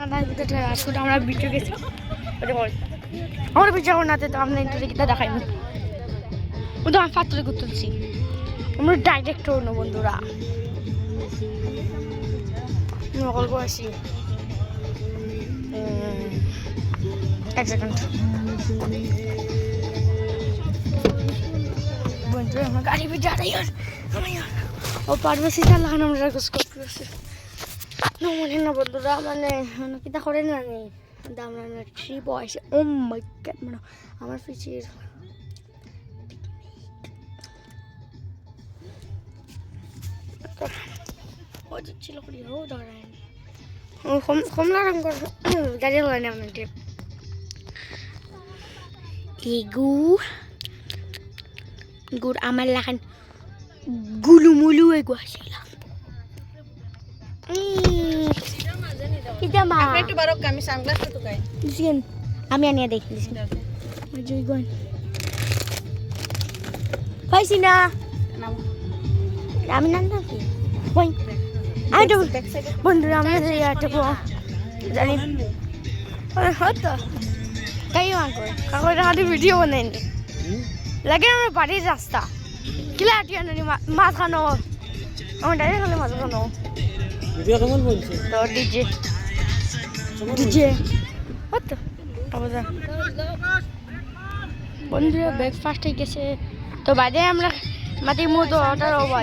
আজকে আমরা ভিডিও গেছি আমার ভিডিও করতে তো আমরা ইন্টারভিউটা দেখাইনি ওটা আমি ফাত্তরে করতেছি আমরা ডাইরেক্ট হনো বন্ধুরা নকল আসি এক সেকেন্ড বন্ধুরা আমার গাড়ি पे जा रही है ও পারবেসি চালান আমরা কিছু করতেছি না মনে না বন্ধুরা মানে কিটা করে না নেই দামরা না ট্রি বয়স ও মাই গড মানে আমার ফিচির ও ছিল করি ও ধরে ও কমলা রঙ করে গাড়ি লাগানো আমাকে ইগু গুড় আমার লাগান গুলুমুলু এগো আসিলা কিটা মা একটু বারক আমি সানগ্লাস তো গাই দিছেন আমি আনিয়া দেখি দিছেন জয় গন পাইছি না আমি নাম কি ওই আই ডু বন্ধুরা আমরা যাইতে পো জানি হতো কাই মাগো কাগজ হাতে ভিডিও বানাইনি লাগে আমার বাড়ির রাস্তা কিলা আটিয়া নি মাছ খানো আমার ডাইরেক্ট হলে মাছ খানো ভিডিও কেমন বলছে তো ডিজে হতো আবার বন্ধুরা ব্রেকফাস্ট হয়ে গেছে তো বাদে আমরা মাটি মতো অর্ডার হবাই